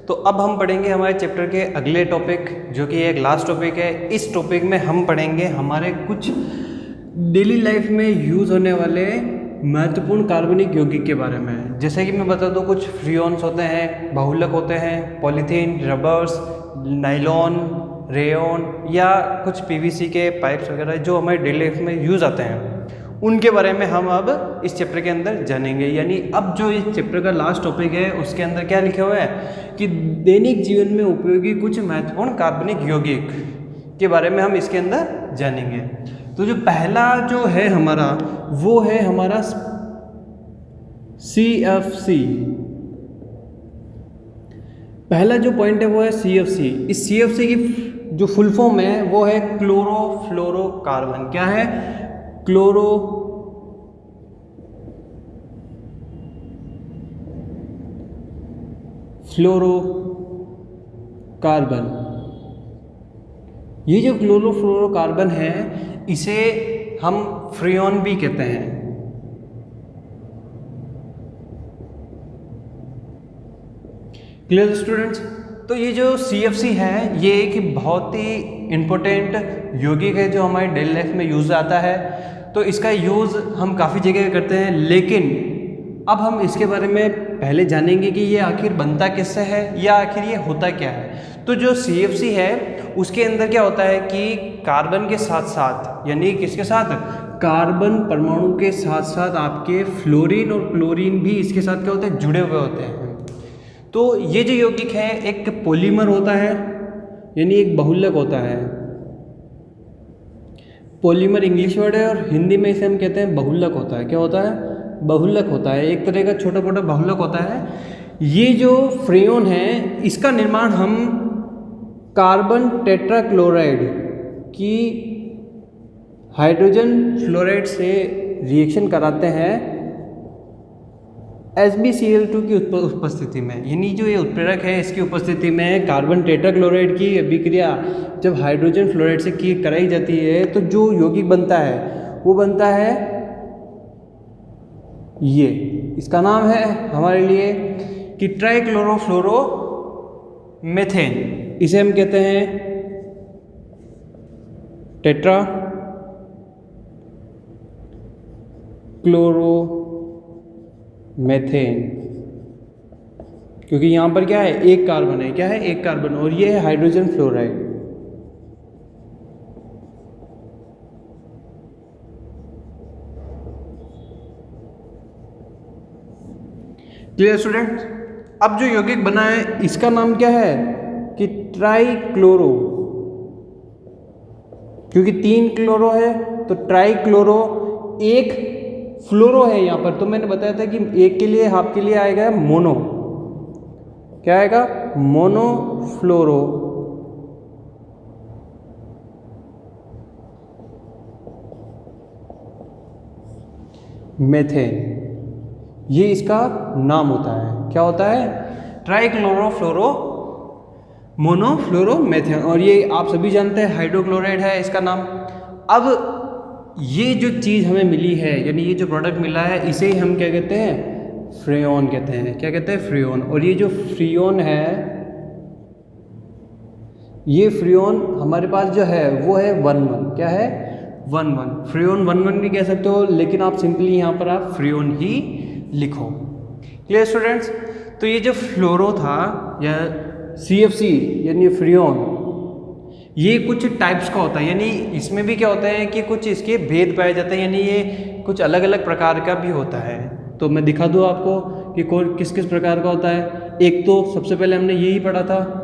तो अब हम पढ़ेंगे हमारे चैप्टर के अगले टॉपिक, जो कि एक लास्ट टॉपिक है। इस टॉपिक में हम पढ़ेंगे हमारे कुछ डेली लाइफ में यूज़ होने वाले महत्वपूर्ण कार्बनिक यौगिक के बारे में। जैसे कि मैं बता दूं, कुछ फ्रियोन्स होते हैं, बहुलक होते हैं, पॉलीथीन, रबर्स, नाइलॉन, रेयन या कुछ पीवीसी के पाइप्स वगैरह जो हमारे डेली लाइफ में यूज़ आते हैं, उनके बारे में हम अब इस चैप्टर के अंदर जानेंगे। यानी अब जो इस चैप्टर का लास्ट टॉपिक है उसके अंदर क्या लिखा हुआ है कि दैनिक जीवन में उपयोगी कुछ महत्वपूर्ण कार्बनिक यौगिक के बारे में हम इसके अंदर जानेंगे। तो जो पहला जो है हमारा, वो है हमारा CFC। पहला जो पॉइंट है वो है CFC। इस CFC की जो फुल फॉर्म है वो है क्लोरोफ्लोरोकार्बन। क्या है? क्लोरोफ्लोरोकार्बन। ये जो क्लोरोफ्लोरोकार्बन है इसे हम फ्रियोन भी कहते हैं। Clear students? तो ये जो CFC है ये एक बहुत ही इम्पोर्टेंट यौगिक है जो हमारे डेली लाइफ में यूज़ आता है। तो इसका यूज़ हम काफ़ी जगह करते हैं, लेकिन अब हम इसके बारे में पहले जानेंगे कि ये आखिर बनता किससे है या आखिर ये होता क्या है। तो जो CFC है उसके अंदर क्या होता है कि कार्बन के साथ साथ, यानी किसके साथ, कार्बन परमाणु के साथ साथ आपके फ्लोरीन और क्लोरीन भी इसके साथ क्या होते हैं, जुड़े हुए होते हैं। तो ये जो यौगिक है एक पॉलीमर होता है, यानी एक बहुलक होता है। पॉलीमर इंग्लिश वर्ड है और हिंदी में इसे हम कहते हैं बहुलक होता है। क्या होता है? बहुलक होता है, एक तरह का छोटा मोटा बहुलक होता है। ये जो फ्रेयोन है इसका निर्माण हम कार्बन टेट्राक्लोराइड की हाइड्रोजन फ्लोराइड से रिएक्शन कराते हैं HbCl2 की उपस्थिति में। यानी जो ये उत्प्रेरक है इसकी उपस्थिति में कार्बन टेट्राक्लोराइड की अभिक्रिया जब हाइड्रोजन फ्लोराइड से की कराई जाती है तो जो यौगिक बनता है वो बनता है ये। इसका नाम है हमारे लिए कि ट्राइक्लोरोफ्लोरोमेथेन। इसे हम कहते हैं टेट्रा क्लोरोमेथेन, क्योंकि यहाँ पर क्या है, एक कार्बन है। क्या है? एक कार्बन, और ये है हाइड्रोजन फ्लोराइड। Clear student? अब जो यौगिक बना है इसका नाम क्या है कि ट्राइक्लोरो, क्योंकि 3 क्लोरो है तो ट्राइक्लोरो। एक फ्लोरो है यहाँ पर, तो मैंने बताया था कि एक के लिए, हाफ के लिए आएगा मोनो। क्या आएगा? मोनोफ्लोरो मेथेन, ये इसका नाम होता है। क्या होता है? ट्राइक्लोरोफ्लोरो मोनोफ्लोरोमेथेन। और ये आप सभी जानते हैं हाइड्रोक्लोराइड है इसका नाम। अब ये जो चीज़ हमें मिली है, यानी ये जो प्रोडक्ट मिला है, इसे ही हम क्या कहते हैं? फ्रेयोन कहते हैं। क्या कहते हैं? फ्रेयोन। और ये जो फ्रेयोन है, ये फ्रेयोन हमारे पास जो है वो है 1,1। क्या है? 1,1। फ्रेयोन 1,1 भी कह सकते हो, लेकिन आप सिंपली यहाँ पर आप फ्रेयोन ही लिखो। Clear students? तो ये जो फ्लोरो था या CFC यानी फ्रेयोन, ये कुछ टाइप्स का होता है। यानी इसमें भी क्या होता है कि कुछ इसके भेद पाए जाते हैं, यानी ये कुछ अलग अलग प्रकार का भी होता है। तो मैं दिखा दूँ आपको कि कौन किस किस प्रकार का होता है। एक तो सबसे पहले हमने यही पढ़ा था,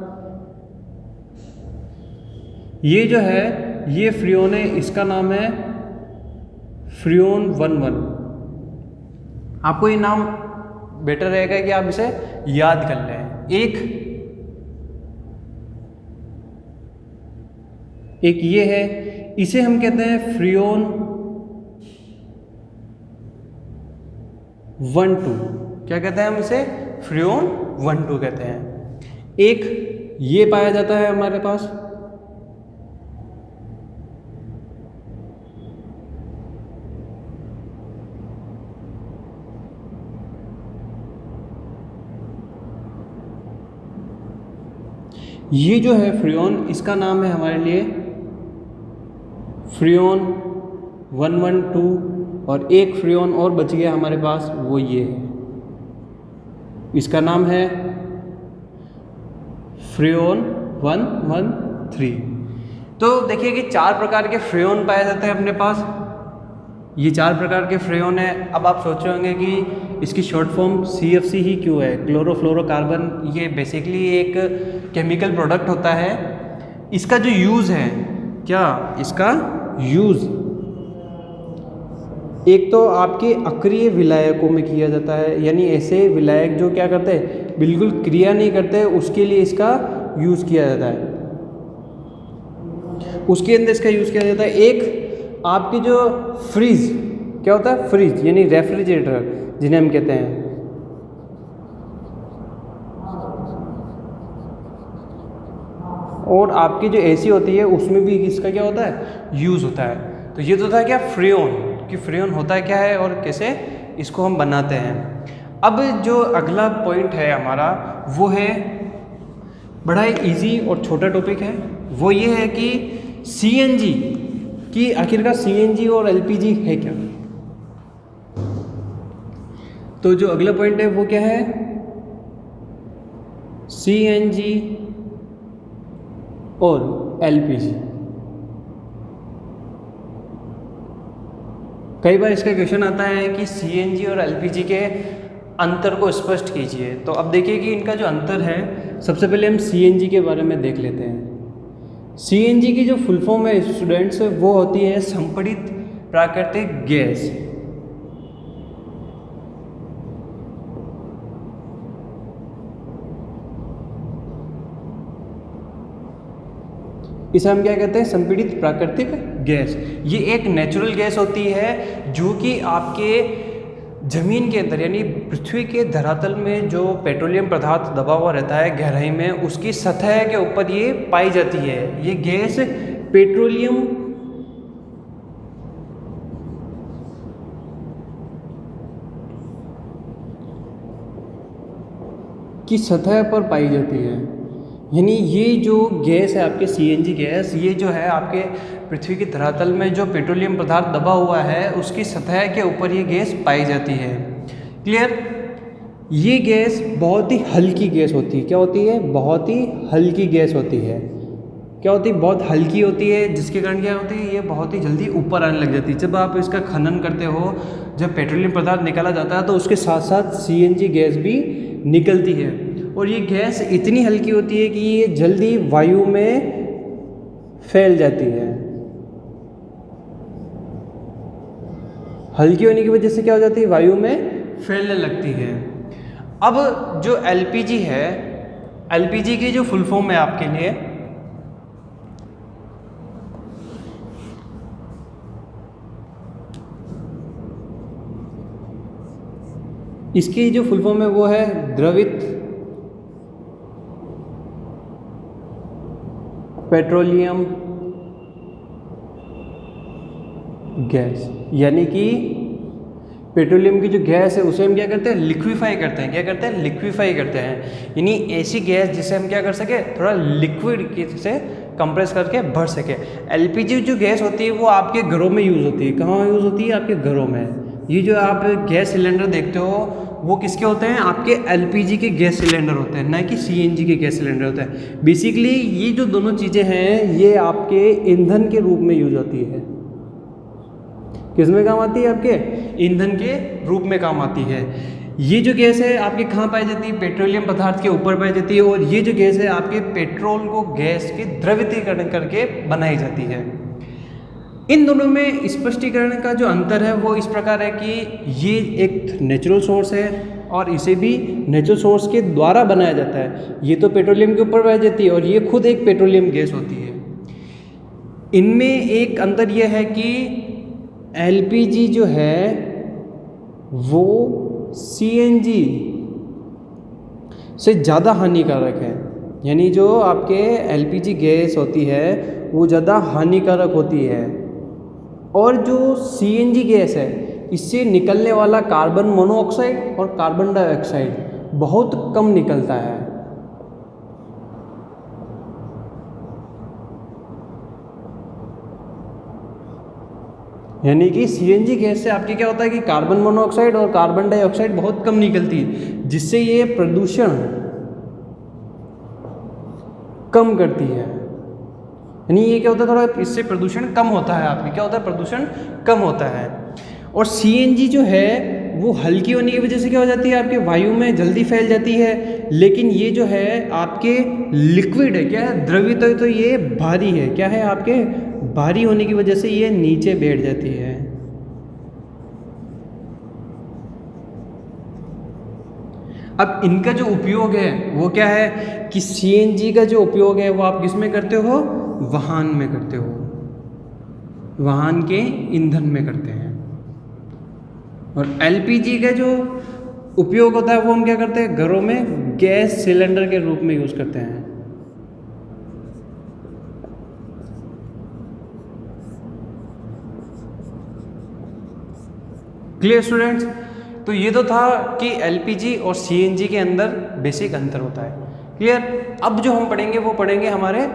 ये जो है ये फ्रेयोन है, इसका नाम है फ्रेयोन 1,1। आपको ये नाम बेटर रहेगा कि आप इसे याद कर लें। एक ये है, इसे हम कहते हैं फ्रेयोन 1,2। क्या कहते हैं हम इसे? फ्रेयोन 1,2 कहते हैं। एक ये पाया जाता है हमारे पास, ये जो है फ्रियोन, इसका नाम है हमारे लिए फ्रियोन 112, और एक फ्रियोन और बच गया हमारे पास, वो ये है, इसका नाम है फ्रियोन 113। तो देखिए कि 4 प्रकार के फ्रियोन पाए जाते हैं अपने पास, ये 4 प्रकार के फ्रियोन है। अब आप सोच रहे होंगे कि इसकी शॉर्ट फॉर्म CFC ही क्यों है, क्लोरोफ्लोरोकार्बन। ये बेसिकली एक केमिकल प्रोडक्ट होता है। इसका जो यूज़ है, क्या इसका यूज़, एक तो आपके अक्रिय विलायकों में किया जाता है, यानी ऐसे विलायक जो क्या करते हैं, बिल्कुल क्रिया नहीं करते, उसके लिए इसका यूज़ किया जाता है। उसके अंदर इसका यूज़ किया जाता है। एक आपकी जो फ्रीज, क्या होता है फ्रीज, यानी रेफ्रिजरेटर जिन्हें हम कहते हैं, और आपकी जो AC होती है उसमें भी इसका क्या होता है, यूज़ होता है। तो ये तो था क्या फ्रियोन, कि फ्रियोन होता है क्या है और कैसे इसको हम बनाते हैं। अब जो अगला पॉइंट है हमारा, वो है बड़ा ही ईजी और छोटा टॉपिक है। वो ये है कि CNG की आखिरकार CNG और LPG है क्या। तो जो अगला पॉइंट है वो क्या है, CNG और LPG। कई बार इसका क्वेश्चन आता है कि CNG और LPG के अंतर को स्पष्ट कीजिए। तो अब देखिए कि इनका जो अंतर है, सबसे पहले हम CNG के बारे में देख लेते हैं। CNG की जो फुल फॉर्म है स्टूडेंट्स, वो होती है संपीड़ित प्राकृतिक गैस। इसे हम क्या कहते हैं, संपीड़ित प्राकृतिक गैस। ये एक नेचुरल गैस होती है जो कि आपके ज़मीन के अंदर, यानी पृथ्वी के धरातल में जो पेट्रोलियम पदार्थ दबा हुआ रहता है गहराई में, उसकी सतह के ऊपर ये पाई जाती है। ये गैस पेट्रोलियम की सतह पर पाई जाती है। यानी ये जो गैस है आपके CNG गैस, ये जो है आपके पृथ्वी की धरातल में जो पेट्रोलियम पदार्थ दबा हुआ है उसकी सतह के ऊपर ये गैस पाई जाती है। क्लियर। ये गैस बहुत ही हल्की गैस होती है। क्या होती है, बहुत ही हल्की गैस होती है। क्या होती है, बहुत हल्की होती है, जिसके कारण क्या होती है, ये बहुत ही जल्दी ऊपर आने लग जाती है। जब आप इसका खनन करते हो, जब पेट्रोलियम पदार्थ निकाला जाता है तो उसके साथ साथ CNG गैस भी निकलती है। और ये गैस इतनी हल्की होती है कि ये जल्दी वायु में फैल जाती है। हल्की होने की वजह से क्या हो जाती है, वायु में फैलने लगती है। अब जो LPG है, LPG की जो फुल फॉर्म है आपके लिए, इसकी जो फुल फॉर्म है वो है द्रवित पेट्रोलियम गैस। यानी कि पेट्रोलियम की जो गैस है उसे हम क्या करते हैं, लिक्विफाई करते हैं। क्या करते हैं, लिक्विफाई करते हैं। यानी ऐसी गैस जिसे हम क्या कर सके, थोड़ा लिक्विड से कंप्रेस करके भर सके। LPG जो गैस होती है वो आपके घरों में यूज़ होती है। कहाँ यूज़ होती है, आपके घरों में। ये जो आप गैस सिलेंडर देखते हो वो किसके होते हैं, आपके LPG के गैस सिलेंडर होते हैं, ना कि CNG के गैस सिलेंडर होते हैं। बेसिकली ये जो दोनों चीज़ें हैं ये आपके ईंधन के रूप में यूज होती है। किस में काम आती है, आपके ईंधन के रूप में काम आती है। ये जो गैस है आपके कहाँ पाई जाती है, पेट्रोलियम पदार्थ के ऊपर पाई जाती है। और ये जो गैस है आपके पेट्रोल को गैस के द्रवीकरण करके बनाई जाती है। इन दोनों में स्पष्टीकरण का जो अंतर है वो इस प्रकार है कि ये एक नेचुरल सोर्स है और इसे भी नेचुरल सोर्स के द्वारा बनाया जाता है। ये तो पेट्रोलियम के ऊपर पाई जाती है और ये खुद एक पेट्रोलियम गैस होती है। इनमें एक अंतर यह है कि LPG जो है वो CNG से ज़्यादा हानिकारक है। यानी जो आपके LPG गैस होती है वो ज़्यादा हानिकारक होती है। और जो CNG गैस है इससे निकलने वाला कार्बन मोनोऑक्साइड और कार्बन डाइऑक्साइड बहुत कम निकलता है। यानी कि सीएनजी गैस से आपके क्या होता है कि कार्बन मोनोऑक्साइड और कार्बन डाइऑक्साइड बहुत कम निकलती है, जिससे ये प्रदूषण कम करती है। यानी ये क्या होता है, थोड़ा इससे प्रदूषण कम होता है, आपकी क्या होता है, प्रदूषण कम होता है। और सीएनजी जो है वो हल्की होने की वजह से क्या हो जाती है, आपके वायु में जल्दी फैल जाती है, लेकिन ये जो है आपके लिक्विड है, क्या है, द्रवित है, तो ये भारी है, क्या है, आपके भारी होने की वजह से ये नीचे बैठ जाती है। अब इनका जो उपयोग है वो क्या है कि सीएनजी का जो उपयोग है वो आप किस में करते हो, वाहन में करते हो, वाहन के ईंधन में करते हैं। और एलपीजी का जो उपयोग होता है वो हम क्या करते हैं, घरों में गैस सिलेंडर के रूप में यूज़ करते हैं। Clear students? तो ये तो था कि एलपीजी और सीएनजी के अंदर बेसिक अंतर होता है। क्लियर? अब जो हम पढ़ेंगे वो पढ़ेंगे हमारे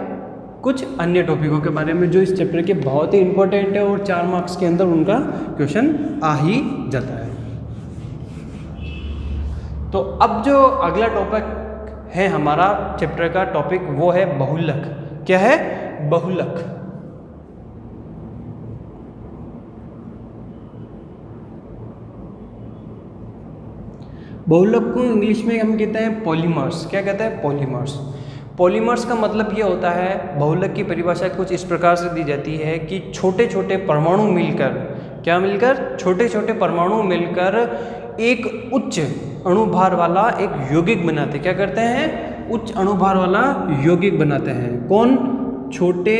कुछ अन्य टॉपिकों के बारे में जो इस चैप्टर के बहुत ही इंपॉर्टेंट है और 4 मार्क्स के अंदर उनका क्वेश्चन आ ही जाता है। तो अब जो अगला टॉपिक है हमारा चैप्टर का टॉपिक वो है बहुलक। क्या है? बहुलक। बहुलक को इंग्लिश में हम कहते हैं पॉलीमर्स। क्या कहते हैं? पॉलीमर्स। पॉलीमर्स का मतलब ये होता है, बहुलक की परिभाषा कुछ इस प्रकार से दी जाती है कि छोटे छोटे परमाणु मिलकर, क्या मिलकर? छोटे छोटे परमाणु मिलकर एक उच्च अणुभार वाला एक यौगिक बनाते। क्या करते हैं? उच्च अणुभार वाला यौगिक बनाते हैं। कौन? छोटे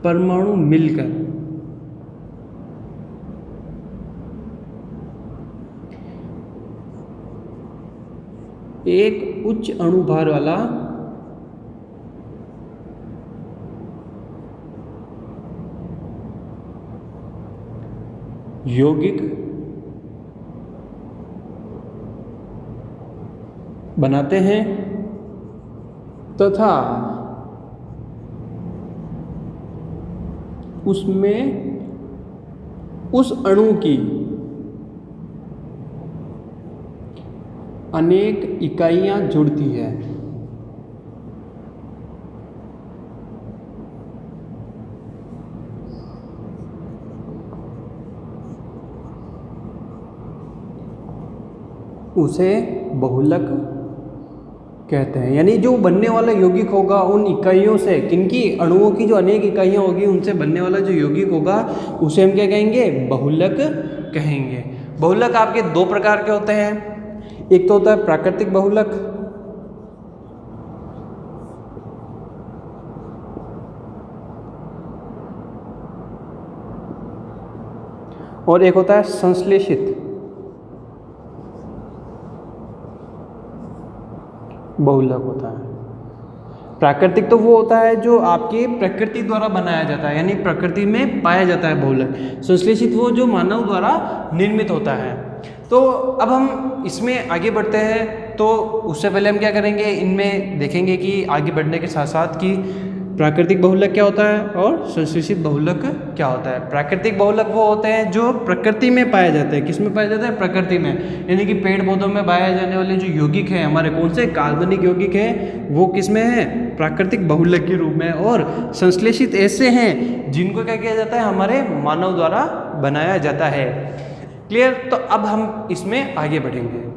परमाणु मिलकर एक उच्च अणुभार वाला यौगिक बनाते हैं तथा उसमें उस अणु की अनेक इकाइयां जुड़ती है। उसे बहुलक कहते हैं। यानी जो बनने वाला यौगिक होगा उन इकाइयों से, किनकी? अणुओं की जो अनेक इकाइयां होगी उनसे बनने वाला जो यौगिक होगा उसे हम क्या कहेंगे? बहुलक कहेंगे। बहुलक आपके दो प्रकार के होते हैं। एक तो होता है प्राकृतिक बहुलक, और एक होता है संश्लेषित बहुलक होता है। प्राकृतिक तो वो होता है जो आपकी प्रकृति द्वारा बनाया जाता है, यानी प्रकृति में पाया जाता है बहुलक। संश्लेषित वो जो मानव द्वारा निर्मित होता है। तो अब हम इसमें आगे बढ़ते हैं, तो उससे पहले हम क्या करेंगे, इनमें देखेंगे कि आगे बढ़ने के साथ साथ कि प्राकृतिक बहुलक क्या होता है और संश्लेषित बहुलक क्या होता है। प्राकृतिक बहुलक वो होते हैं जो प्रकृति में पाए जाते हैं। किस में पाए जाते हैं? प्रकृति में। यानी कि पेड़ पौधों में पाए जाने वाले जो यौगिक हैं हमारे, कौन से? कार्बनिक यौगिक हैं, वो किस में है? प्राकृतिक बहुलक के रूप में। और संश्लेषित ऐसे हैं जिनको क्या किया जाता है? हमारे मानव द्वारा बनाया जाता है। क्लियर? तो अब हम इसमें आगे बढ़ेंगे।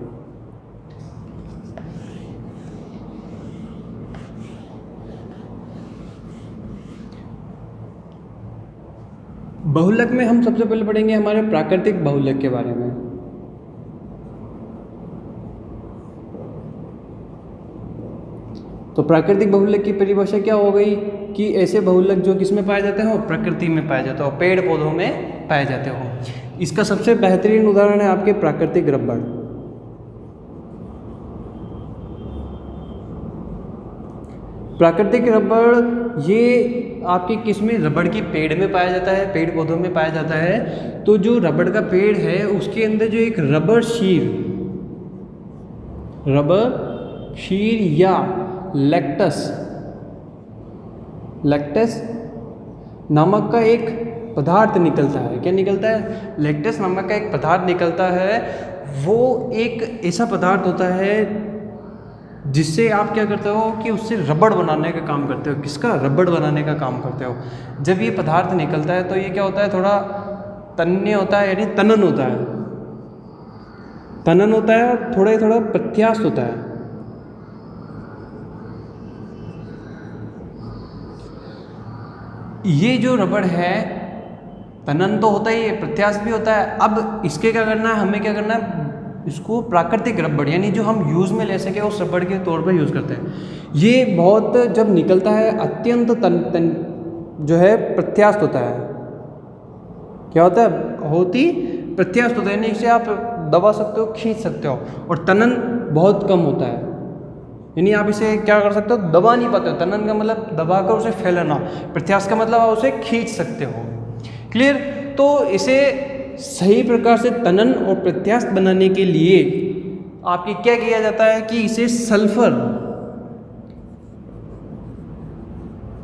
बहुलक में हम सबसे पहले पढ़ेंगे हमारे प्राकृतिक बहुलक के बारे में। तो प्राकृतिक बहुलक की परिभाषा क्या हो गई कि ऐसे बहुलक जो किस में पाए जाते हो? प्रकृति में पाए जाते हो, पेड़ पौधों में पाए जाते हो। इसका सबसे बेहतरीन उदाहरण है आपके प्राकृतिक रबड़। प्राकृतिक रबड़ ये आपके किस में? रबड़ की पेड़ में पाया जाता है, पेड़ पौधों में पाया जाता है। तो जो रबड़ का पेड़ है उसके अंदर जो एक रबड़ शीर या लैक्टस नामक का एक पदार्थ निकलता है। क्या निकलता है? लैक्टेस नामक का एक पदार्थ निकलता है। वो एक ऐसा पदार्थ होता है जिससे आप क्या करते हो कि उससे रबड़ बनाने का काम करते हो। किसका? रबड़ बनाने का काम करते हो। जब ये पदार्थ निकलता है तो ये क्या होता है, थोड़ा तन्य होता है, यानी तनन होता है। तनन होता है और थोड़ा प्रत्यास्थ होता है। ये जो रबड़ है, तनन तो होता ही है, प्रत्यास्थ भी होता है। अब इसके क्या करना है, हमें क्या करना है, इसको प्राकृतिक रबड़ यानी जो हम यूज़ में ले सके उस रबड़ के तौर पर यूज़ करते हैं। ये बहुत जब निकलता है अत्यंत तन जो है प्रत्यास्थ होता है। क्या होता है? होती प्रत्यास्थ होता है, यानी इसे आप दबा सकते हो, खींच सकते हो। और तनन बहुत कम होता है, यानी आप इसे क्या कर सकते हो, दबा नहीं पाते हो। तनन का मतलब दबाकर उसे फैलाना, प्रत्यास्थ का मतलब आप उसे खींच सकते हो। क्लियर? तो इसे सही प्रकार से तनन और प्रत्यास्थ बनाने के लिए आपकी क्या किया जाता है कि इसे सल्फर,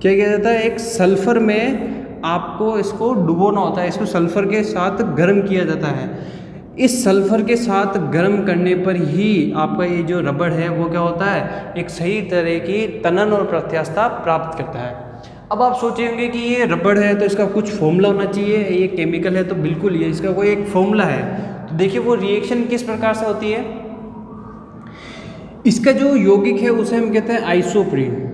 क्या किया जाता है, एक सल्फर में आपको इसको डुबोना होता है। इसको सल्फर के साथ गर्म किया जाता है। इस सल्फर के साथ गर्म करने पर ही आपका ये जो रबड़ है वो क्या होता है, एक सही तरह की तनन और प्रत्यास्थता प्राप्त करता है। अब आप सोचेंगे कि ये रबड़ है तो इसका कुछ फॉर्मूला होना चाहिए, ये केमिकल है तो बिल्कुल ये इसका कोई एक फॉर्मूला है। तो देखिए वो रिएक्शन किस प्रकार से होती है। इसका जो यौगिक है उसे हम कहते हैं आइसोप्रीन।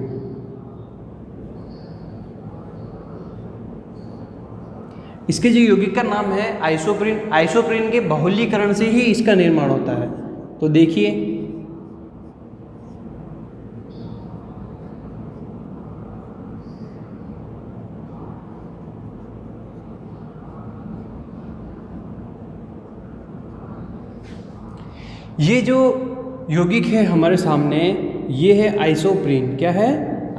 इसके जो यौगिक का नाम है आइसोप्रीन। आइसोप्रीन के बहुलीकरण से ही इसका निर्माण होता है। तो देखिए ये जो यौगिक है हमारे सामने, ये है आइसोप्रीन। क्या है?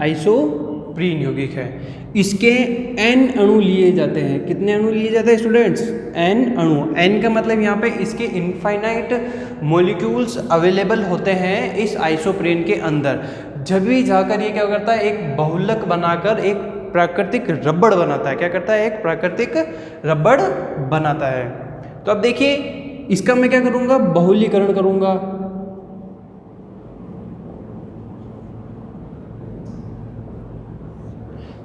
आइसोप्रीन यौगिक है। इसके n अणु लिए जाते हैं। कितने अणु लिए जाते हैं स्टूडेंट्स? n अणु। n का मतलब यहाँ पे इसके इनफाइनाइट मॉलिक्यूल्स अवेलेबल होते हैं इस आइसोप्रीन के अंदर। जब भी जाकर ये क्या करता है, एक बहुलक बनाकर एक प्राकृतिक रबड़ बनाता है। क्या करता है? एक प्राकृतिक रबड़ बनाता है। तो अब देखिए इसका मैं क्या करूँगा, बहुलीकरण करूँगा।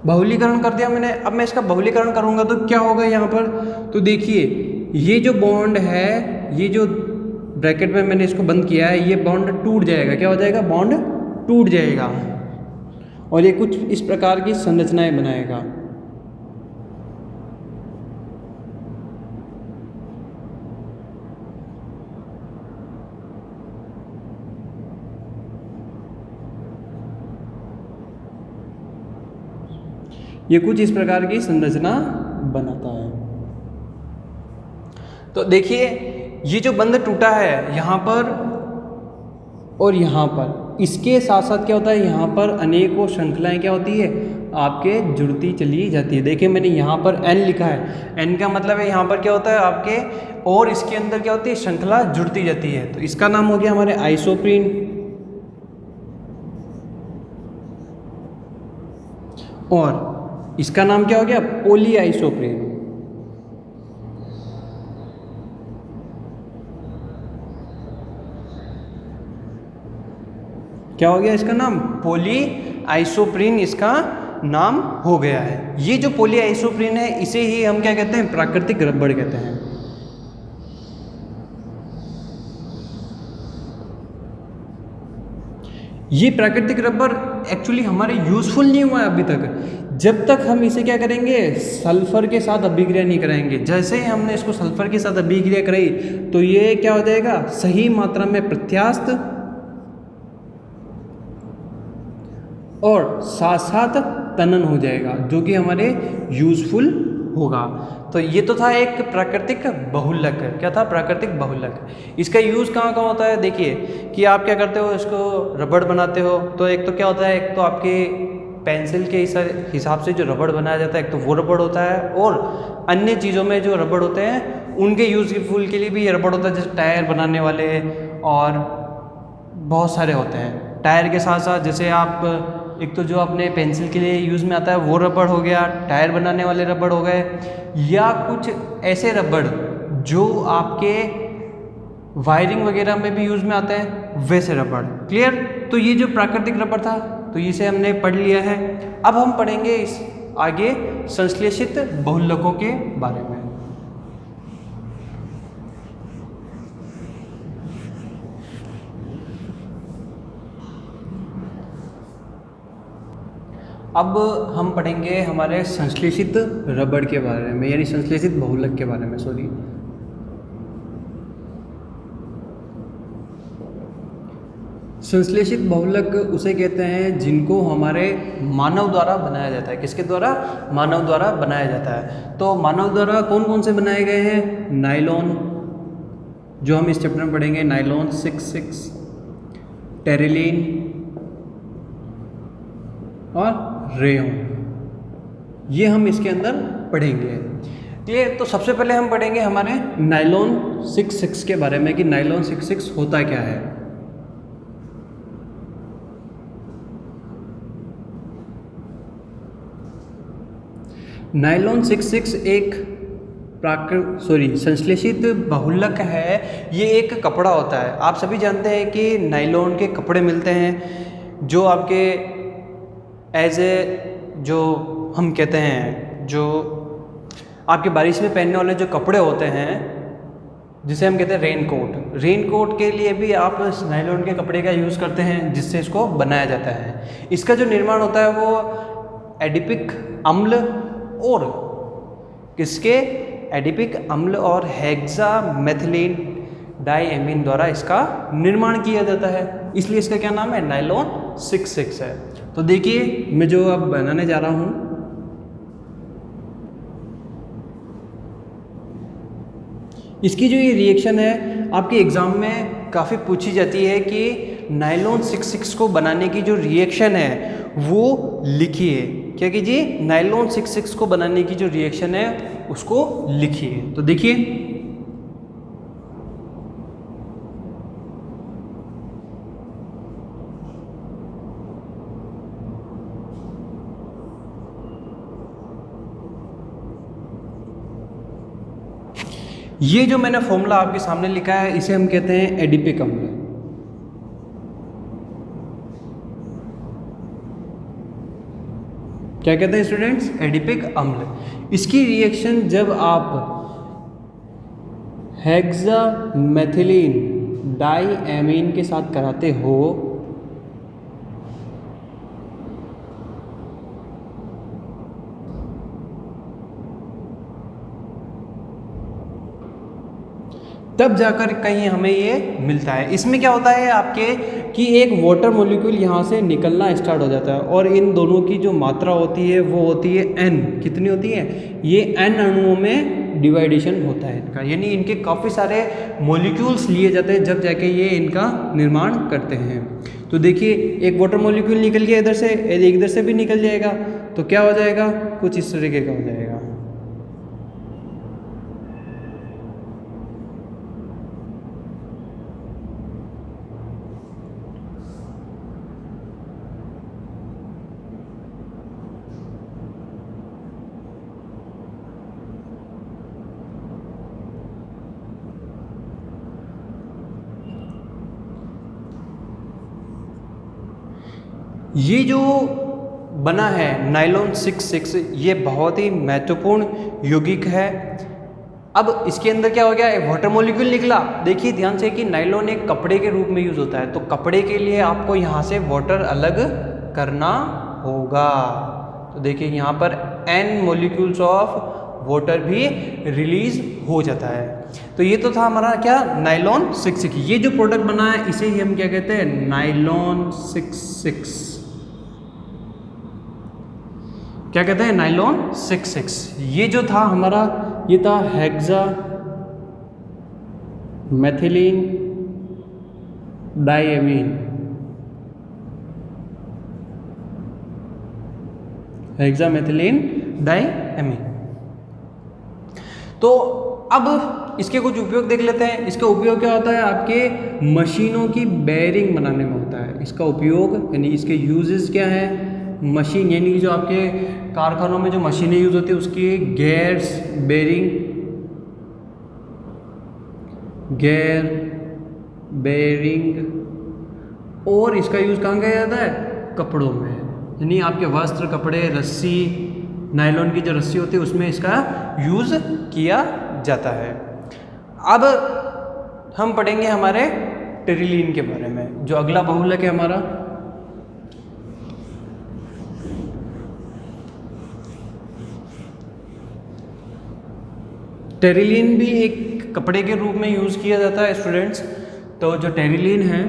बहुलीकरण कर दिया मैंने। अब मैं इसका बहुलीकरण करूंगा तो क्या होगा यहाँ पर, तो देखिए ये जो बॉन्ड है, ये जो ब्रैकेट में मैंने इसको बंद किया है, ये बॉन्ड टूट जाएगा। क्या हो जाएगा? बॉन्ड टूट जाएगा और ये कुछ इस प्रकार की संरचनाएं बनाएगा। ये कुछ इस प्रकार की संरचना बनाता है। तो देखिए ये जो बंध टूटा है यहाँ पर और यहाँ पर, इसके साथ साथ क्या होता है, यहाँ पर अनेकों श्रृंखलाएं क्या होती है, आपके जुड़ती चली जाती है। देखिए मैंने यहाँ पर N लिखा है। N का मतलब है यहाँ पर क्या होता है आपके, और इसके अंदर क्या होती है, श्रृंखला जुड़ती जाती है। तो इसका नाम हो गया हमारे आइसोप्रीन। और इसका नाम क्या हो गया, पॉली आइसोप्रीन। क्या हो गया इसका नाम, पॉली आइसोप्रीन इसका नाम हो गया है। ये जो पॉली आइसोप्रीन है इसे ही हम क्या कहते हैं, प्राकृतिक रबड़ कहते हैं। ये प्राकृतिक रबर एक्चुअली हमारे यूजफुल नहीं हुआ है अभी तक, जब तक हम इसे क्या करेंगे, सल्फर के साथ अभिक्रिया नहीं कराएंगे। जैसे ही हमने इसको सल्फर के साथ अभिक्रिया कराई तो ये क्या हो जाएगा, सही मात्रा में प्रत्यास्थ और साथ साथ तनन हो जाएगा, जो कि हमारे यूजफुल होगा। तो ये तो था एक प्राकृतिक बहुलक। क्या था, प्राकृतिक बहुलक। इसका यूज़ कहाँ कहाँ होता है, देखिए कि आप क्या करते हो, इसको रबड़ बनाते हो तो एक तो क्या होता है, एक तो आपके पेंसिल के हिसाब से जो रबड़ बनाया जाता है, एक तो वो रबड़ होता है, और अन्य चीज़ों में जो रबड़ होते हैं उनके यूजफुल के लिए भी ये रबड़ होता है, जैसे टायर बनाने वाले और बहुत सारे होते हैं। टायर के साथ साथ जैसे आप एक तो जो अपने पेंसिल के लिए यूज़ में आता है वो रबड़ हो गया, टायर बनाने वाले रबड़ हो गए, या कुछ ऐसे रबड़ जो आपके वायरिंग वगैरह में भी यूज़ में आते हैं, वैसे रबड़। क्लियर? तो ये जो प्राकृतिक रबड़ था तो इसे हमने पढ़ लिया है। अब हम पढ़ेंगे इस आगे संश्लेषित बहुलकों के बारे में। अब हम पढ़ेंगे हमारे संश्लेषित रबड़ के बारे में, यानी संश्लेषित बहुलक के बारे में, सॉरी। संश्लेषित बहुलक उसे कहते हैं जिनको हमारे मानव द्वारा बनाया जाता है। किसके द्वारा? मानव द्वारा बनाया जाता है। तो मानव द्वारा कौन कौन से बनाए गए हैं? नायलॉन, जो हम इस चैप्टर में पढ़ेंगे, नायलॉन 66, टेरिलीन और रेयन, ये हम इसके अंदर पढ़ेंगे। क्लियर? तो सबसे पहले हम पढ़ेंगे हमारे नायलॉन 66 के बारे में कि नायलॉन 66 होता क्या है। नायलॉन 66 एक संश्लेषित बहुलक है। ये एक कपड़ा होता है। आप सभी जानते हैं कि नायलॉन के कपड़े मिलते हैं जो आपके एज ए, जो हम कहते हैं, जो आपके बारिश में पहनने वाले जो कपड़े होते हैं, जिसे हम कहते हैं रेनकोट। रेनकोट के लिए भी आप नायलॉन के कपड़े का यूज़ करते हैं, जिससे इसको बनाया जाता है। इसका जो निर्माण होता है वो एडिपिक अम्ल और किसके? एडिपिक अम्ल और हेक्सामेथिलीन डाइएमीन द्वारा इसका निर्माण किया जाता है। इसलिए इसका क्या नाम है? नायलॉन 66 है। तो देखिए मैं जो अब बनाने जा रहा हूँ, इसकी जो ये रिएक्शन है आपके एग्ज़ाम में काफ़ी पूछी जाती है कि नायलॉन 66 को बनाने की जो रिएक्शन है वो लिखिए। क्या कीजिए? नायलॉन 66 को बनाने की जो रिएक्शन है उसको लिखिए। तो देखिए, ये जो मैंने फॉर्मूला आपके सामने लिखा है इसे हम कहते हैं एडिपिक अम्ल। क्या कहते हैं स्टूडेंट्स? एडिपिक अम्ल। इसकी रिएक्शन जब आप हेक्सामेथिलीन डाइएमीन के साथ कराते हो तब जाकर कहीं हमें ये मिलता है। इसमें क्या होता है आपके कि एक वाटर मॉलिक्यूल यहाँ से निकलना स्टार्ट हो जाता है और इन दोनों की जो मात्रा होती है वो होती है n। कितनी होती है? ये n अणुओं में डिवाइडेशन होता है इनका, यानी इनके काफ़ी सारे मॉलिक्यूल्स लिए जाते हैं जब जाके ये इनका निर्माण करते हैं। तो देखिए एक वाटर मॉलिक्यूल निकल गया इधर से, इधर से भी निकल जाएगा, तो क्या हो जाएगा? कुछ इस तरीके का हो जाएगा। ये जो बना है नायलॉन 66, ये बहुत ही महत्वपूर्ण यौगिक है। अब इसके अंदर क्या हो गया? एक वाटर मॉलिक्यूल निकला। देखिए ध्यान से कि नायलॉन एक कपड़े के रूप में यूज़ होता है, तो कपड़े के लिए आपको यहाँ से वाटर अलग करना होगा। तो देखिए यहाँ पर n मॉलिक्यूल्स ऑफ वाटर भी रिलीज हो जाता है। तो ये तो था हमारा क्या? नायलॉन 66। ये जो प्रोडक्ट बना है इसे ही हम क्या कहते हैं? नायलॉन 66। क्या कहते हैं? नायलॉन 66। ये जो था हमारा, ये था हेक्सामेथिलीन डाइएमीन। Hexamethylene diamine. तो अब इसके कुछ उपयोग देख लेते हैं। इसका उपयोग क्या होता है, आपके मशीनों की बेयरिंग बनाने में होता है इसका उपयोग, यानी इसके यूजेस क्या हैं। मशीन यानी कि जो आपके कारखानों में जो मशीनें यूज़ होती है उसकी गेयर्स, बेयरिंग, और इसका यूज़ कहाँ किया जाता है, कपड़ों में, यानी आपके वस्त्र, कपड़े, रस्सी, नायलॉन की जो रस्सी होती है उसमें इसका यूज़ किया जाता है। अब हम पढ़ेंगे हमारे टेरिलीन के बारे में, जो अगला बहुलक है हमारा। टेरिलीन भी एक कपड़े के रूप में यूज़ किया जाता है स्टूडेंट्स। तो जो टेरिलीन है,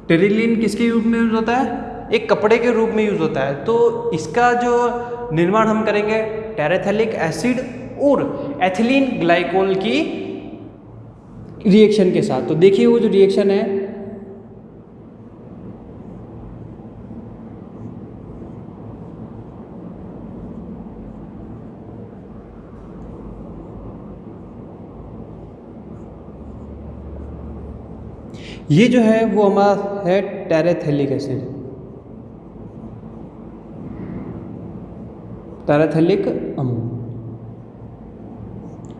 टेरिलीन किसके रूप में यूज़ होता है, एक कपड़े के रूप में यूज़ होता है। तो इसका जो निर्माण हम करेंगे टेरेथैलिक एसिड और एथिलीन ग्लाइकोल की रिएक्शन के साथ। तो देखिए वो जो रिएक्शन है, ये जो है वो हमारा है टेरेथैलिक एसिड, टेरेथैलिक अम्ल।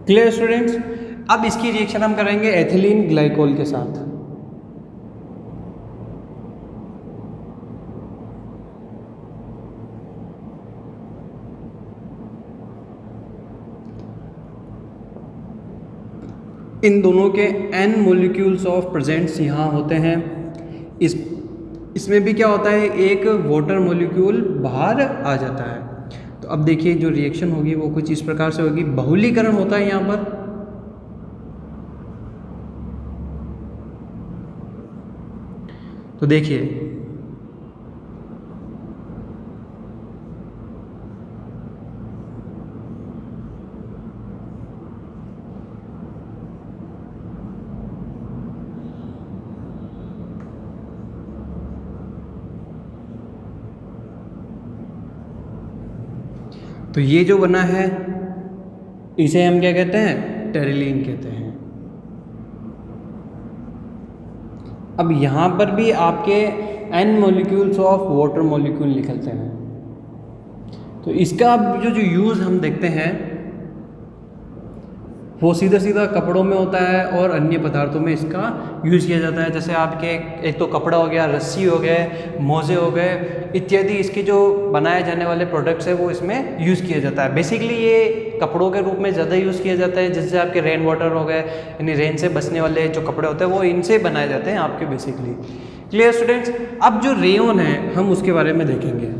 Clear students. अब इसकी रिएक्शन हम करेंगे एथिलीन ग्लाइकोल के साथ। इन दोनों के n मोलिक्यूल्स ऑफ प्रेजेंट्स यहाँ होते हैं। इसमें भी क्या होता है, एक वाटर मोलिक्यूल बाहर आ जाता है। तो अब देखिए जो रिएक्शन होगी वो कुछ इस प्रकार से होगी, बहुलीकरण होता है यहाँ पर। तो देखिए तो ये जो बना है इसे हम क्या कहते हैं, टेरिलीन कहते हैं। अब यहाँ पर भी आपके n molecules of water molecule निकलते हैं। तो इसका अब जो यूज़ हम देखते हैं वो सीधा सीधा कपड़ों में होता है और अन्य पदार्थों में इसका यूज़ किया जाता है। जैसे आपके एक तो कपड़ा हो गया, रस्सी हो गए, मोजे हो गए इत्यादि, इसके जो बनाए जाने वाले प्रोडक्ट्स है वो इसमें यूज़ किया जाता है। बेसिकली ये कपड़ों के रूप में ज़्यादा यूज़ किया जाता है, जैसे आपके रेन वाटर हो गए, यानी रेन से बचने वाले जो कपड़े होते हैं वो इनसे बनाए जाते हैं आपके बेसिकली। Clear students. अब जो रेयन है हम उसके बारे में देखेंगे।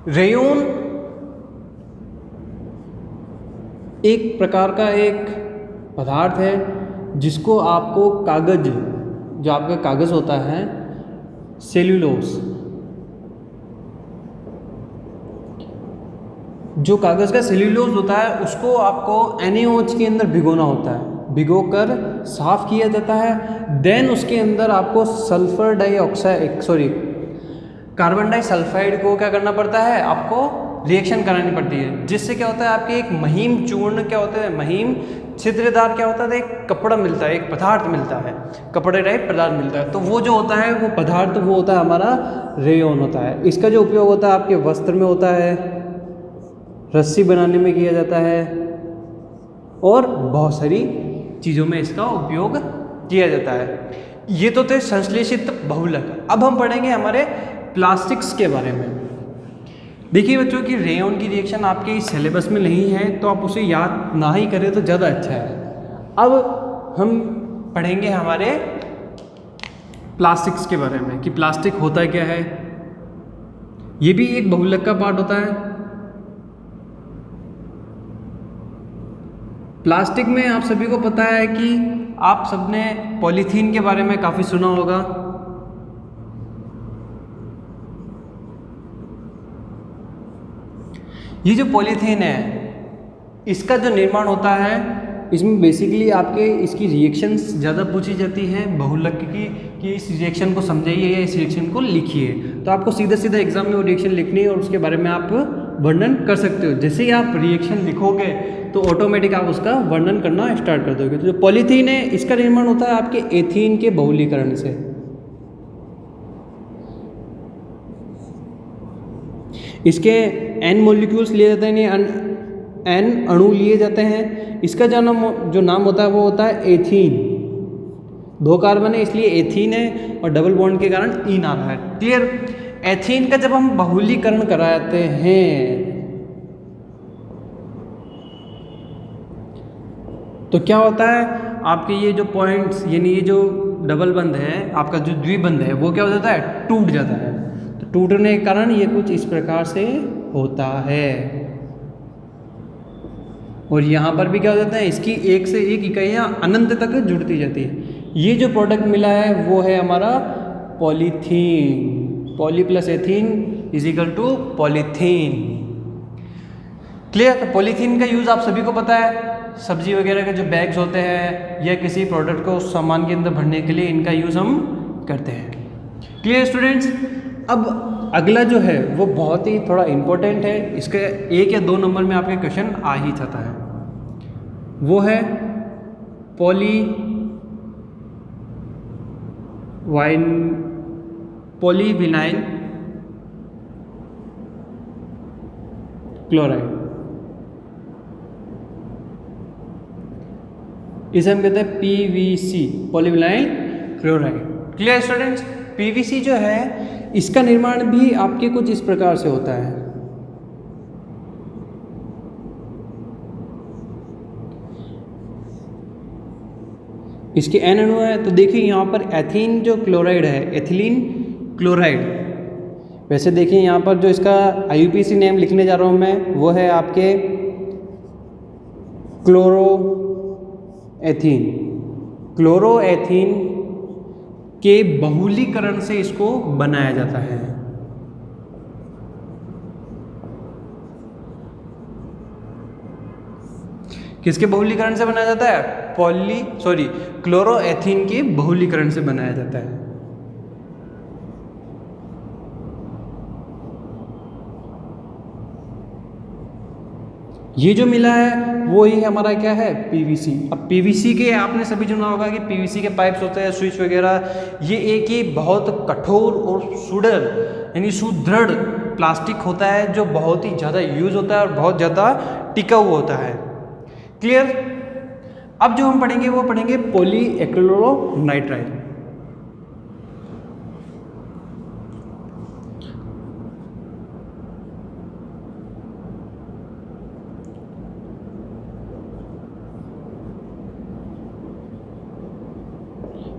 रेयन एक प्रकार का एक पदार्थ है जिसको आपको कागज, जो आपका कागज़ होता है सेल्यूलोस, जो कागज़ का सेल्यूलोस होता है उसको आपको NaOH के अंदर भिगोना होता है, भिगोकर साफ किया जाता है। देन उसके अंदर आपको सल्फर डाइऑक्साइड कार्बन डाइसल्फाइड को क्या करना पड़ता है, आपको रिएक्शन करानी पड़ती है, जिससे क्या होता है आपके एक महीम चूर्ण क्या होता है, महीम छिद्रदार क्या होता है, एक कपड़ा मिलता है, एक पदार्थ मिलता है, कपड़े टाइप पदार्थ मिलता है। तो वो जो होता है वो पदार्थ वो होता है हमारा रेयन होता है। इसका जो उपयोग होता है आपके वस्त्र में होता है, रस्सी बनाने में किया जाता है और बहुत सारी चीज़ों में इसका उपयोग किया जाता है। ये तो थे संश्लेषित बहुलक। अब हम पढ़ेंगे हमारे प्लास्टिक्स के बारे में। देखिए बच्चों की रेयन की रिएक्शन आपके इस सिलेबस में नहीं है तो आप उसे याद ना ही करें तो ज़्यादा अच्छा है। अब हम पढ़ेंगे हमारे प्लास्टिक्स के बारे में कि प्लास्टिक होता क्या है। ये भी एक बहुलक का पार्ट होता है। प्लास्टिक में आप सभी को पता है कि आप सबने पॉलीथीन के बारे में काफ़ी सुना होगा। ये जो पॉलीथीन है इसका जो निर्माण होता है इसमें बेसिकली आपके इसकी रिएक्शंस ज़्यादा पूछी जाती हैं बहुलक की, कि इस रिएक्शन को समझाइए या इस रिएक्शन को लिखिए। तो आपको सीधा सीधा एग्जाम में वो रिएक्शन लिखनी है और उसके बारे में आप वर्णन कर सकते हो। जैसे ही आप रिएक्शन लिखोगे तो ऑटोमेटिक आप उसका वर्णन करना स्टार्ट कर दोगे। तो जो पॉलीथीन है इसका निर्माण होता है आपके एथीन के बहुलीकरण से। इसके एन मॉलिक्यूल्स लिए जाते हैं, एन अणु लिए जाते हैं। इसका जो नाम होता है वो होता है एथीन। 2 कार्बन है इसलिए एथीन है और डबल बॉन्ड के कारण ईन आता है। क्लियर। एथीन का जब हम बहुलीकरण कराते हैं तो क्या होता है, आपके ये जो पॉइंट्स यानी ये जो डबल बंध है आपका जो द्विबंध है वो क्या हो जाता है, टूट जाता है। तो टूटने के कारण ये कुछ इस प्रकार से होता है। और यहाँ पर भी क्या हो जाता है, इसकी एक से एक इकाइयाँ अनंत तक जुड़ती जाती है। ये जो प्रोडक्ट मिला है वो है हमारा polythene. Poly plus ethene is equal to polythene. Clear. तो पॉलीथीन का यूज़ आप सभी को पता है, सब्जी वगैरह के जो बैग्स होते हैं या किसी प्रोडक्ट को सामान के अंदर भरने के लिए इनका यूज़ हम करते हैं। Clear students. अब अगला जो है वो बहुत ही थोड़ा इम्पोर्टेंट है, इसके 1 या 2 नंबर में आपके क्वेश्चन आ ही जाता है। वो है पॉलीविनाइल क्लोराइड। इसे हम कहते हैं PVC, polyvinyl chloride. Clear students. PVC जो है इसका निर्माण भी आपके कुछ इस प्रकार से होता है। इसके N अणु है तो देखिए यहाँ पर एथीन जो क्लोराइड है, एथिलीन क्लोराइड। वैसे देखिए यहाँ पर जो इसका IUPAC नेम लिखने जा रहा हूँ मैं वो है आपके क्लोरोएथीन। क्लोरोएथीन के बहुलीकरण से इसको बनाया जाता है। किसके बहुलीकरण से बनाया जाता है, क्लोरोएथीन के बहुलीकरण से बनाया जाता है। ये जो मिला है वो ही हमारा क्या है, PVC। अब PVC के आपने सभी सुना होगा कि PVC के पाइप्स होते हैं, स्विच वगैरह, ये एक ही बहुत कठोर और सुदृढ़ प्लास्टिक होता है जो बहुत ही ज़्यादा यूज होता है और बहुत ज़्यादा टिकाऊ होता है। क्लियर। अब जो हम पढ़ेंगे वो पढ़ेंगे पॉलीएक्रिलोनाइट्राइल।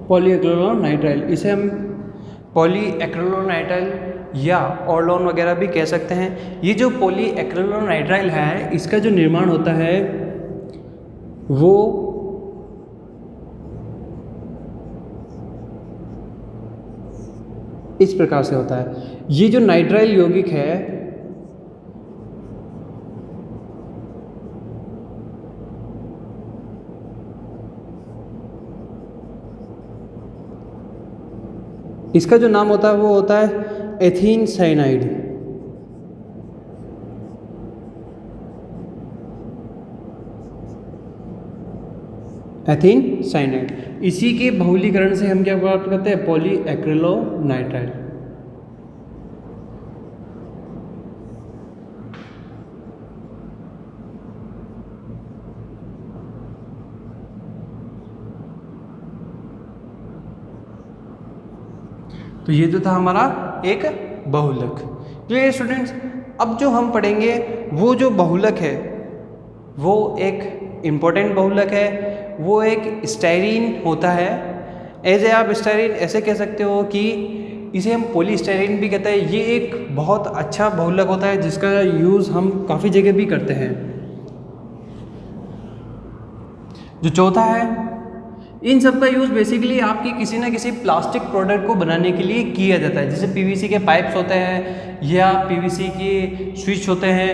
पॉलीएक्रिलोनाइट्राइल, इसे हम पॉलीएक्रिलोनाइट्राइल या ऑर्लोन वगैरह भी कह सकते हैं। ये जो पॉलीएक्रिलोनाइट्राइल है इसका जो निर्माण होता है वो इस प्रकार से होता है। ये जो नाइट्राइल यौगिक है इसका जो नाम होता है वो होता है एथीन साइनाइड। एथीन साइनाइड, इसी के बहुलीकरण से हम क्या प्राप्त करते हैं, पॉलीएक्रिलोनाइट्राइल। तो ये तो था हमारा एक बहुलक। Clear students. अब जो हम पढ़ेंगे वो जो बहुलक है वो एक इम्पोर्टेंट बहुलक है, वो एक स्टाइरीन होता है। ऐसे आप स्टाइरीन ऐसे कह सकते हो कि इसे हम पॉलीस्टाइरीन भी कहते हैं। ये एक बहुत अच्छा बहुलक होता है जिसका यूज़ हम काफ़ी जगह भी करते हैं। जो चौथा है, इन सब का यूज़ बेसिकली आपकी किसी न किसी प्लास्टिक प्रोडक्ट को बनाने के लिए किया जाता है। जैसे PVC के पाइप्स होते हैं या PVC के स्विच होते हैं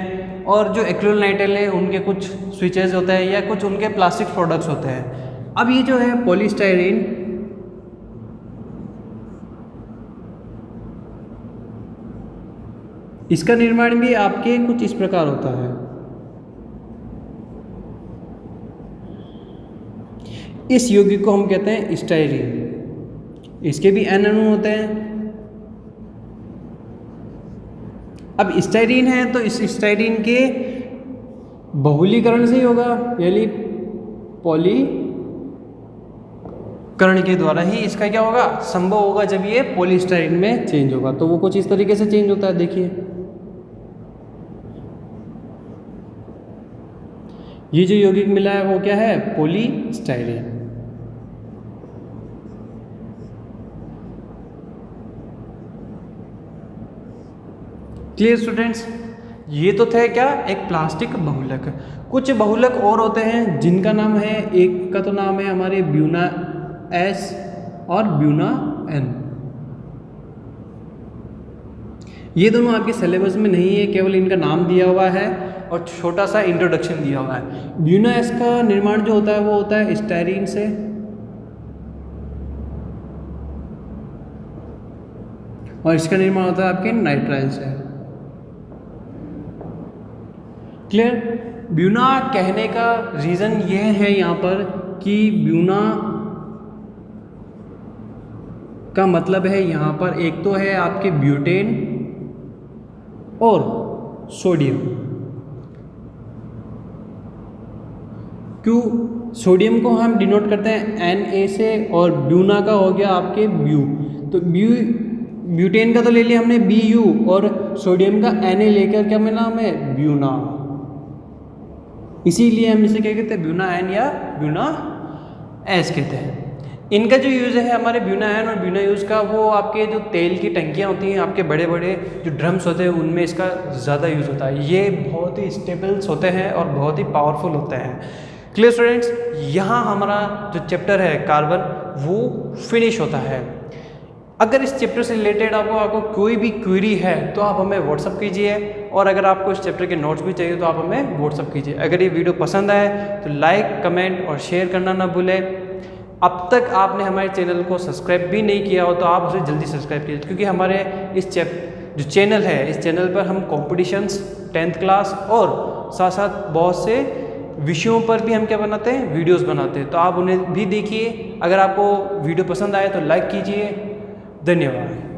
और जो एक्रिलोनाइट्राइल है उनके कुछ स्विचेस होते हैं या कुछ उनके प्लास्टिक प्रोडक्ट्स होते हैं। अब ये जो है पॉलीस्टाइरीन, इसका निर्माण भी आपके कुछ इस प्रकार होता है। इस यौगिक को हम कहते हैं स्टाइरीन। इसके भी N अणु होते हैं। अब स्टाइरीन है तो इस स्टाइरीन के बहुलीकरण से ही होगा, यानी पॉलीकरण के द्वारा ही इसका क्या होगा, संभव होगा जब ये पॉलीस्टाइरीन में चेंज होगा। तो वो कुछ इस तरीके से चेंज होता है, देखिए ये जो यौगिक मिला है वो क्या है, पॉलीस्टाइरीन। क्लियर स्टूडेंट्स, ये तो थे क्या, एक प्लास्टिक बहुलक। कुछ बहुलक और होते हैं जिनका नाम है, एक का तो नाम है हमारे ब्यूना S और ब्यूना N। ये दोनों आपके सिलेबस में नहीं है, केवल इनका नाम दिया हुआ है और छोटा सा इंट्रोडक्शन दिया हुआ है। ब्यूना S का निर्माण जो होता है वो होता है स्टाइरीन से, और इसका निर्माण होता है आपके नाइट्राइल से। क्लियर। ब्यूना कहने का रीज़न यह है यहाँ पर कि ब्यूना का मतलब है यहाँ पर एक तो है आपके ब्यूटेन और सोडियम। क्यों सोडियम को हम डिनोट करते हैं Na से, और ब्यूना का हो गया आपके ब्यू। तो ब्यूटेन का तो ले लिया हमने Bu, और सोडियम का Na लेकर क्या में नाम है, ब्यूना। इसीलिए हम इसे क्या कहते हैं, ब्यूना N या ब्यूना S कहते हैं। इनका जो यूज़ है हमारे ब्यूना N और ब्यूना यूज़ का, वो आपके जो तेल की टंकियाँ होती हैं, आपके बड़े बड़े जो ड्रम्स होते हैं उनमें इसका ज़्यादा यूज़ होता है। ये बहुत ही स्टेबल्स होते हैं और बहुत ही पावरफुल होते हैं। क्लियर स्टूडेंट्स, यहाँ हमारा जो चैप्टर है कार्बन वो फिनिश होता है। अगर इस चैप्टर से रिलेटेड आपको कोई भी क्वेरी है तो आप हमें व्हाट्सअप कीजिए, और अगर आपको इस चैप्टर के नोट्स भी चाहिए तो आप हमें व्हाट्सअप कीजिए। अगर ये वीडियो पसंद आए तो लाइक, कमेंट और शेयर करना ना भूलें। अब तक आपने हमारे चैनल को सब्सक्राइब भी नहीं किया हो तो आप उसे जल्दी सब्सक्राइब कीजिए, क्योंकि हमारे इस जो चैनल है, इस चैनल पर हम कॉम्पिटिशन्स 10th क्लास और साथ साथ बहुत से विषयों पर भी हम क्या बनाते हैं, वीडियोस बनाते हैं। तो आप उन्हें भी देखिए। अगर आपको वीडियो पसंद आए तो लाइक कीजिए। धन्यवाद।